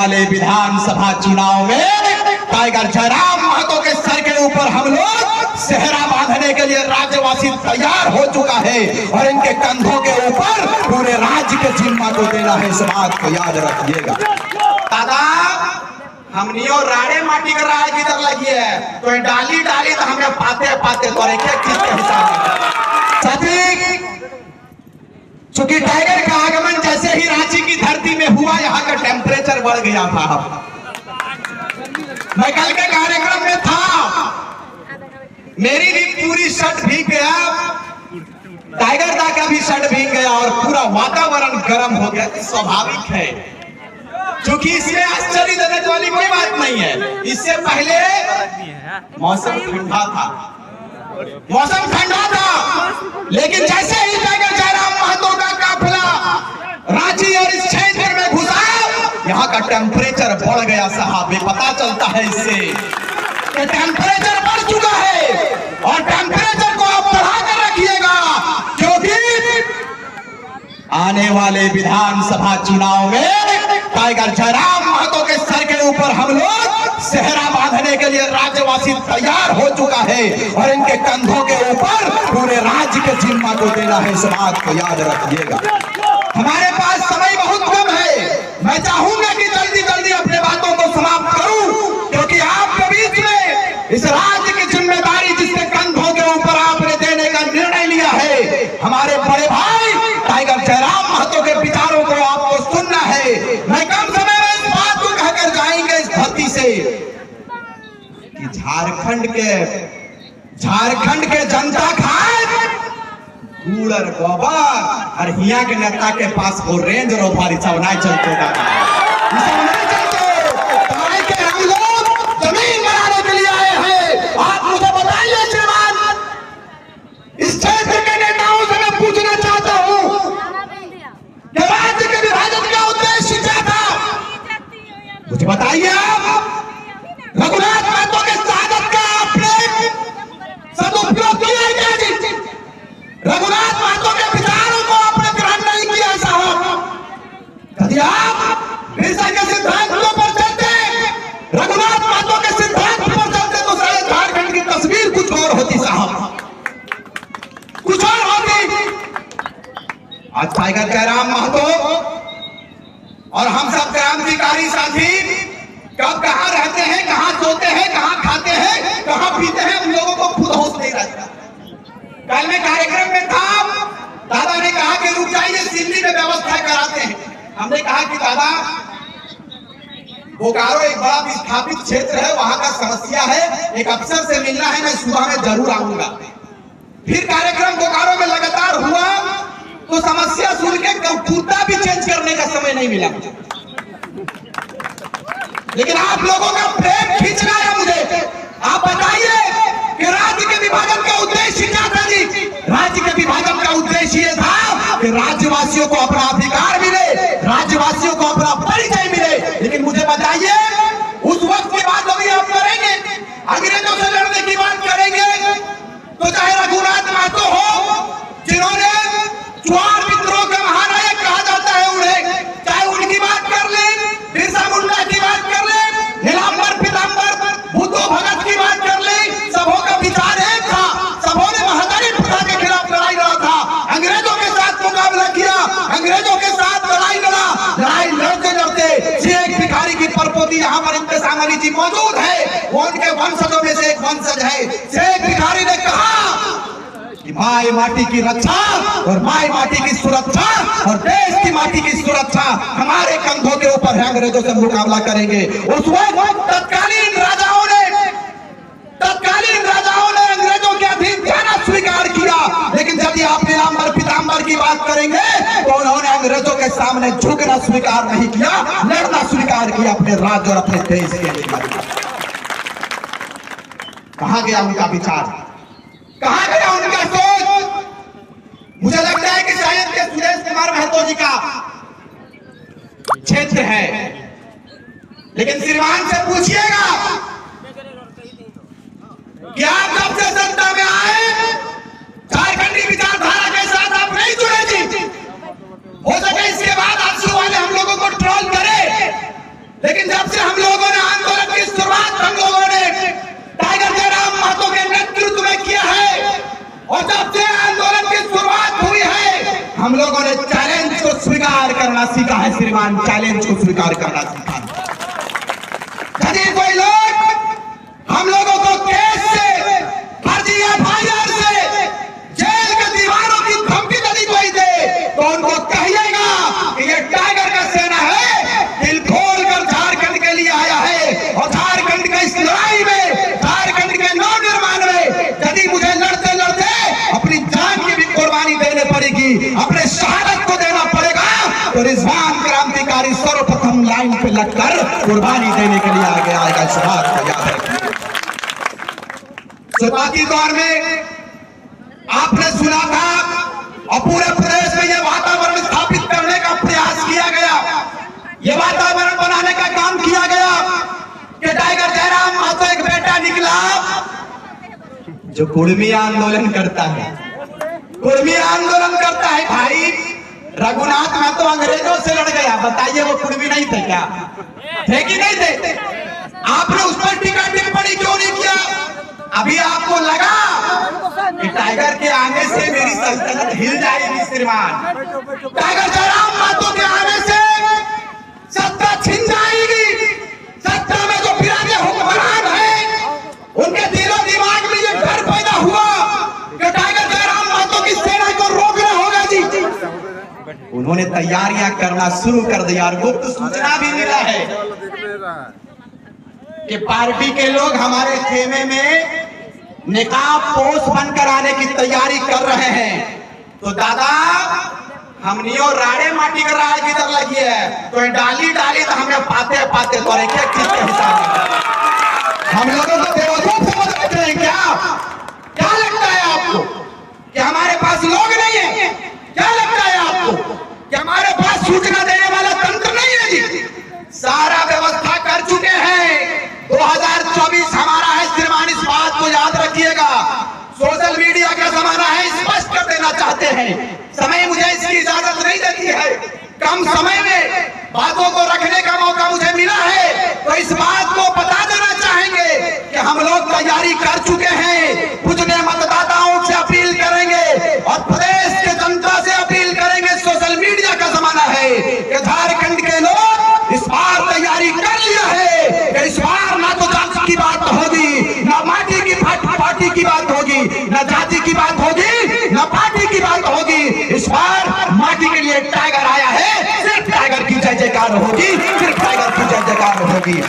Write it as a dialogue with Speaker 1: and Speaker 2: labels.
Speaker 1: वाले विधानसभा चुनाव में टाइगर जयराम महतो के सर के ऊपर हम लोग सेहरा बांधने के लिए राज्यवासी तैयार हो चुका है और इनके कंधों के ऊपर पूरे राज्य के जिम्मा को देना है। इस बात को याद रखिएगा।
Speaker 2: दादा हमनियो राड़े माटी कर रहा है किधर लगी है तो डाली डाली तो हमें पाते पाते तो एक चीज के हिसाब
Speaker 1: में चूंकि टाइगर का आगमन जैसे ही रांची की धरती में हुआ, यहाँ का टेम्परेचर बढ़ गया था। मैं कल के कार्यक्रम में था, मेरी भी पूरी शर्ट भीग गया, टाइगर दा का भी शर्ट भीग गया और पूरा वातावरण गर्म हो गया। स्वाभाविक है, क्योंकि इसमें आश्चर्य जनक वाली कोई बात नहीं है। इससे पहले मौसम ठंडा था, लेकिन जैसे ही टाइगर जयराम महतो का काफिला रांची और इस क्षेत्र में घुसा, यहाँ का टेम्परेचर बढ़ गया साहब। ये पता चलता है इससे कि टेम्परेचर बढ़ चुका है और टेम्परेचर को आप बढ़ा कर रखिएगा, क्योंकि आने वाले विधानसभा चुनाव में टाइगर जयराम महतो के सर के ऊपर हम लोग सेहरा बांधने के लिए राज्यवासी तैयार हो चुका है और इनके कंधों के ऊपर पूरे राज्य के जिम्मा को देना है। इस बात को याद रखिएगा। हमारे पास समय बहुत कम है। मैं चाहूंगा कि जल्दी जल्दी अपने बातों को समाप्त करूं, क्योंकि आपके बीच में इस राज्य की जिम्मेदारी जिसके कंधों के ऊपर आपने देने का निर्णय लिया है, हमारे बड़े भाई टाइगर जयराम महतो के विचारों को आपको सुनना है। मैं कम समय में इस बात को कहकर जाएंगे इस धरती से कि झारखंड के जनता खाए कूलर गोबर और हिया के नेता के पास वो रेंज रोवर सब नहीं चलते दादा, हम लोग जमीन बनाने के लिए आए हैं। आप मुझे बताइए श्रीमान, इस क्षेत्र के नेताओं से मैं पूछना चाहता हूँ कि राज्य के विभाजन का उद्देश्य क्या था, मुझे बताइए। आप रघुनाथ महतो के स्वागत का आपने सदुपयोग किया क्या जी? रघुनाथ महतो के विचारों को आपने ग्रहण नहीं किया साहब। यदि आप बिरसा के सिद्धांतों पर चलते, रघुनाथ महतो के सिद्धांत पर चलते, तो शायद झारखंड की तस्वीर कुछ और होती साहब, कुछ और होती। आज टाइगर जयराम महतो और हम सब क्रांतिकारी साथी कब कहां रहते हैं, कहां सोते हैं, कहां खाते हैं, कहां पीते हैं, उन लोगों को खुद होश नहीं रहता। कल में कार्यक्रम में था, दादा ने कहा कि रुक जाइए, दिल्ली में व्यवस्था कराते हैं। हमने कहा कि दादा बोकारो एक बड़ा विस्थापित क्षेत्र है, वहां का समस्या है, एक अफसर से मिलना है, मैं सुबह में जरूर आऊंगा। फिर कार्यक्रम बोकारो में लगातार हुआ तो समस्या सुन के कुत्ता भी चेंज करने का समय नहीं मिला, लेकिन आप लोगों का प्रेम खींच रहा है मुझे। आप बताइए कि राज्य के विभाजन का उद्देश्य क्या था जी? राज्य के विभाजन का उद्देश्य ये था कि राज्यवासियों को अपना अधिकार मिले, राज्यवासियों को अपना परिचय मिले। लेकिन मुझे बताइए, उस वक्त की बात अभी आप करेंगे, अंग्रेजों से लड़ने की बात करेंगे, तो चाहे रघुनाथ महतो हो, जिन्होंने चुआर विद्रोह का महानायक कहा जाता है उन्हें, चाहे उनकी बात कर ले, बिरसा मुंडा की बात कर ले, नीलांबर पीतांबर बुद्धो भगत की बात कर ले, सबों का विचार एक था। सबों ने महादारी प्रथा के खिलाफ लड़ाई लड़ा था, अंग्रेजों के साथ मुकाबला किया, अंग्रेजों के साथ लड़ाई लड़ा। लड़ाई लड़ते लड़ते शेख भिखारी की परपोती यहाँ पर इंतजाम अली जी मौजूद है, वो उनके वंशजों में से एक वंशज है। शेख भिखारी ने कहा कि माई माटी की रक्षा और माई माटी की सुरक्षा और देश की माटी की सुरक्षा हमारे कंधों के ऊपर है, अंग्रेजों से मुकाबला करेंगे। उस वक्त तत्कालीन राजाओं ने अंग्रेजों के अधीन जाना स्वीकार किया, लेकिन यदि आप नीलांबर पीतांबर की बात करेंगे तो उन्होंने अंग्रेजों के सामने झुकना स्वीकार नहीं किया, लड़ना स्वीकार किया अपने राज्य और अपने देश के लिए। कहां गया उनका विचार, कहां गया उनका सोच? मुझे लगता है कि शायद के सुरेश कुमार महतो जी का क्षेत्र है, लेकिन श्रीमान से पूछिएगा कि आप जब से सत्ता में आए, झारखंडी विचारधारा के साथ आप नहीं जुड़े जी। हो सके इसके बाद आंसू वाले हम लोगों को ट्रोल करे, लेकिन जब से हम लोगों ने आंदोलन की शुरुआत हम लोगों ने टाइगर जयराम महतो के नेतृत्व में किया है, और जब से आंदोलन की शुरुआत हुई है हम लोगों ने चैलेंज को स्वीकार करना सीखा है श्रीमान, चैलेंज को स्वीकार करना सीखा है। यदि कोई लोग हम लोगों को केस से, फर्जी एफआईआर से, जेल के दीवारों की धमकी यदि कोई दे तो उनको कहिएगा कि ये टाइगर का सेना है, दिल खोल कर झारखंड के लिए आया है, और झारखंड के इस लड़ाई में, झारखंड के नवनिर्माण में यदि मुझे लड़ते लड़ते अपनी जान की भी कुर्बानी देने पड़ेगी, अपने शहादत को देना पड़ेगा, तो रिजवान क्रांतिकारी सर्वप्रथम लाइन पे लगकर कुर्बानी देने के लिए आगे आएगा। इस बात को याद रखिए। शुरुआती दौर में आपने सुना था और पूरे प्रदेश में यह वातावरण स्थापित करने का प्रयास किया गया, यह वातावरण बनाने का काम किया गया कि टाइगर जयराम महतो एक बेटा निकला जो कुर्मी आंदोलन करता है, कुर्मी आंदोलन करता है। भाई रघुनाथ महतो अंग्रेजों से लड़ गया, बताइए वो कुर्मी नहीं थे क्या? थे कि नहीं थे? आपने उस पर टीका टिप्पणी क्यों नहीं किया? अभी आपको लगा कि टाइगर के आने से मेरी सल्तनत हिल जाएगी श्रीमान, टाइगर जयराम महतो के आने से सत्ता छिन जाएगी, सत्ता में जो बिराजे हुक्मरान हैं उनके दिलो दिमाग में ये डर पैदा हुआ कि टाइगर जयराम महतो की सेना को रोकना होगा जी। उन्होंने तैयारियां करना शुरू कर दिया, और गुप्त सूचना भी मिला है कि पार्टी के लोग हमारे खेमे में निकाब पोष बनकर आने की तैयारी कर रहे हैं। तो दादा हमनियो राड़े माटी का राज इधर लगी है, तो डाली डाली तो हमें पाते पाते तो एक चीज के हिसाब में हम लोगों को बेवकूफ समझ रहे हैं क्या? क्या लगता है आपको कि हमारे पास लोग नहीं है? क्या लगता है आपको कि हमारे पास सूचना देने वाला तंत्र नहीं है जी? सारा व्यवस्था कर चुके हैं। 2024 हमारा है श्रीमान, इस बात को याद रखिएगा। सोशल मीडिया का जमाना है, स्पष्ट कर देना चाहते हैं। समय मुझे इसकी इजाजत नहीं देती है, कम समय में बातों को रखने का मौका मुझे मिला है, तो इस बात को बता देना चाहेंगे कि हम लोग तैयारी कर चुके हैं। कुछ ने मतदाताओं से अपील करेंगे और प्रदेश के जनता से अपील करेंगे, सोशल मीडिया का जमाना है, कि झारखंड के लोग इस बार तैयारी कर लिया है कि इस बार ना तो जाति की बात होगी, ना माटी की पार्टी की बात होगी, ना जाति की बात होगी, ना पार्टी की बात होगी। इस बार माटी के लिए टाइगर आया है, सिर्फ टाइगर की जय जयकार होगी, सिर्फ टाइगर की जय जयकार होगी।